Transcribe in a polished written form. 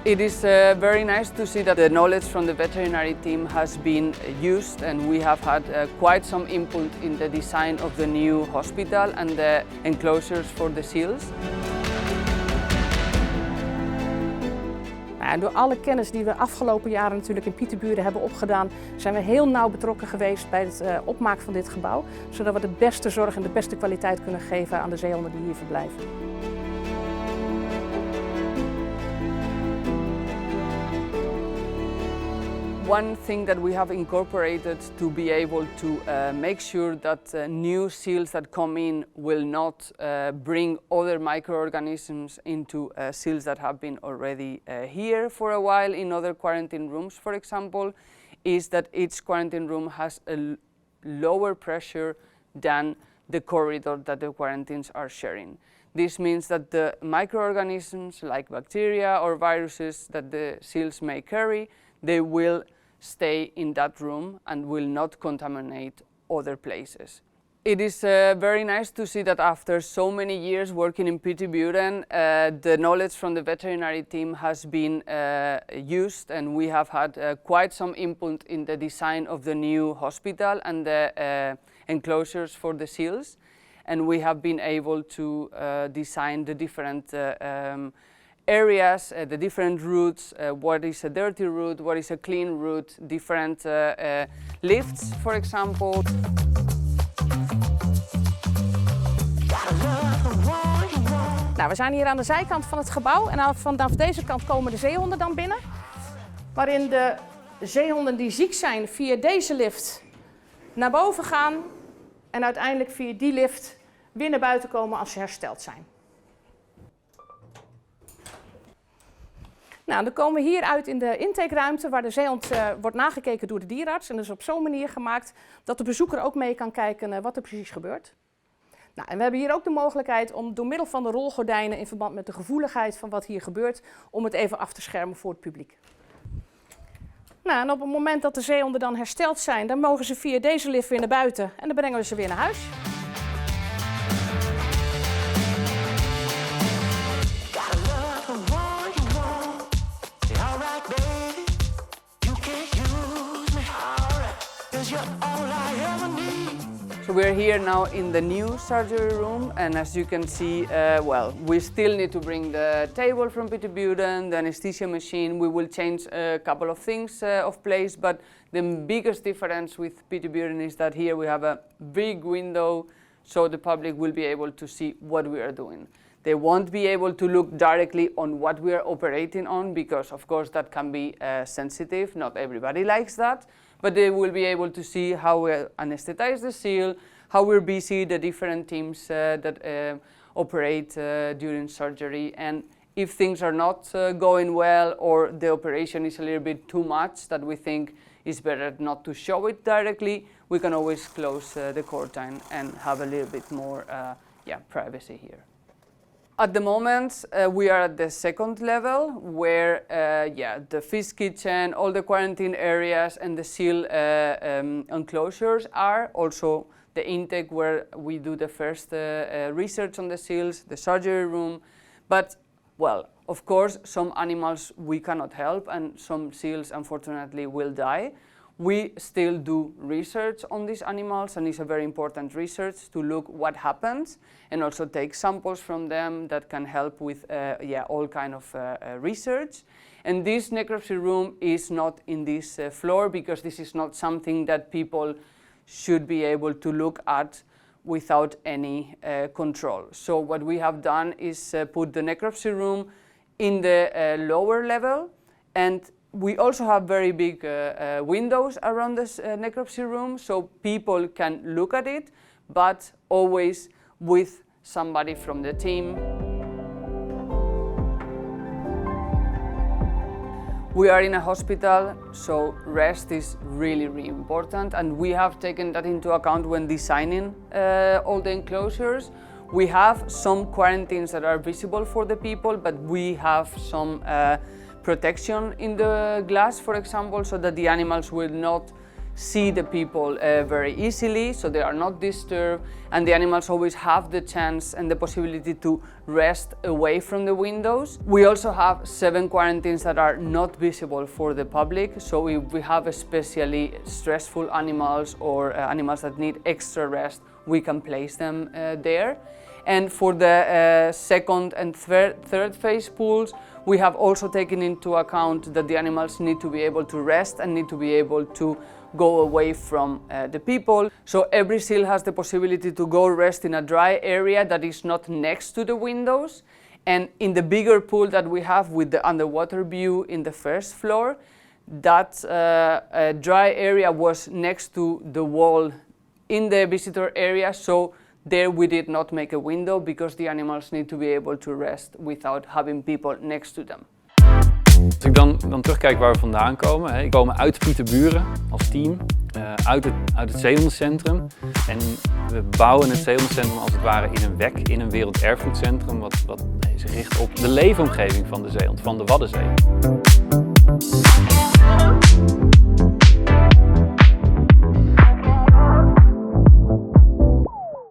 It is very nice to see that the knowledge from the veterinary team has been used, and we have had quite some input in the design of the new hospital and the enclosures for the seals. En door alle kennis die we afgelopen jaren natuurlijk in Pieterburen hebben opgedaan, zijn we heel nauw betrokken geweest bij het opmaken van dit gebouw, zodat we de beste zorg en de beste kwaliteit kunnen geven aan de zeehonden die hier verblijven. One thing that we have incorporated to be able to make sure that new seals that come in will not bring other microorganisms into seals that have been already here for a while in other quarantine rooms, for example, is that each quarantine room has a lower pressure than the corridor that the quarantines are sharing. This means that the microorganisms like bacteria or viruses that the seals may carry, they will stay in that room and will not contaminate other places. It is very nice to see that after so many years working in Pieterburen, the knowledge from the veterinary team has been used, and we have had quite some input in the design of the new hospital and the enclosures for the seals. And we have been able to design the different areas, the different routes, what is a dirty route, what is a clean route, different lifts, for example. Nou, we zijn hier aan de zijkant van het gebouw en vanaf deze kant komen de zeehonden dan binnen. Waarin de zeehonden die ziek zijn via deze lift naar boven gaan en uiteindelijk via die lift weer naar buiten komen als ze hersteld zijn. Nou, dan komen we hier uit in de intakeruimte waar de zeehond wordt nagekeken door de dierenarts. En dat is op zo'n manier gemaakt dat de bezoeker ook mee kan kijken wat er precies gebeurt. Nou, en we hebben hier ook de mogelijkheid om door middel van de rolgordijnen in verband met de gevoeligheid van wat hier gebeurt, om het even af te schermen voor het publiek. Nou, en op het moment dat de zeehonden dan hersteld zijn, dan mogen ze via deze lift weer naar buiten en dan brengen we ze weer naar huis. So we're here now in the new surgery room, and as you can see, well, we still need to bring the table from Pieterburen, the anesthesia machine. We will change a couple of things of place, but the biggest difference with Pieterburen is that here we have a big window, so the public will be able to see what we are doing. They won't be able to look directly on what we are operating on, because of course that can be sensitive. Not everybody likes that. But they will be able to see how we anesthetize the seal, how we're busy, the different teams that operate during surgery, and if things are not going well or the operation is a little bit too much that we think is better not to show it directly, we can always close the curtain and have a little bit more privacy here. At the moment, we are at the second level where the fish kitchen, all the quarantine areas and the seal enclosures are. Also the intake where we do the first research on the seals, the surgery room. But, well, of course, some animals we cannot help and some seals unfortunately will die. We still do research on these animals, and it's a very important research to look what happens and also take samples from them that can help with all kind of research. And this necropsy room is not in this floor because this is not something that people should be able to look at without any control. So what we have done is put the necropsy room in the lower level, and we also have very big windows around this necropsy room, so people can look at it, but always with somebody from the team. We are in a hospital, so rest is really, really important, and we have taken that into account when designing all the enclosures. We have some quarantines that are visible for the people, but we have some protection in the glass, for example, so that the animals will not see the people very easily, so they are not disturbed, and the animals always have the chance and the possibility to rest away from the windows. We also have 7 quarantines that are not visible for the public, so if we have especially stressful animals or animals that need extra rest, we can place them there. And for the second and third phase pools, we have also taken into account that the animals need to be able to rest and need to be able to go away from the people. So every seal has the possibility to go rest in a dry area that is not next to the windows. And in the bigger pool that we have with the underwater view in the first floor, that dry area was next to the wall in the visitor area. So there we did not make a window because the animals need to be able to rest without having people next to them. Als ik dan terugkijk waar we vandaan komen, we komen uit Pieterburen als team, uit het zeehondencentrum. En we bouwen het zeehondencentrum als het ware in een WEC, in een werelderfgoedcentrum, wat zich richt op de leefomgeving van de zeehond, van de Waddenzee.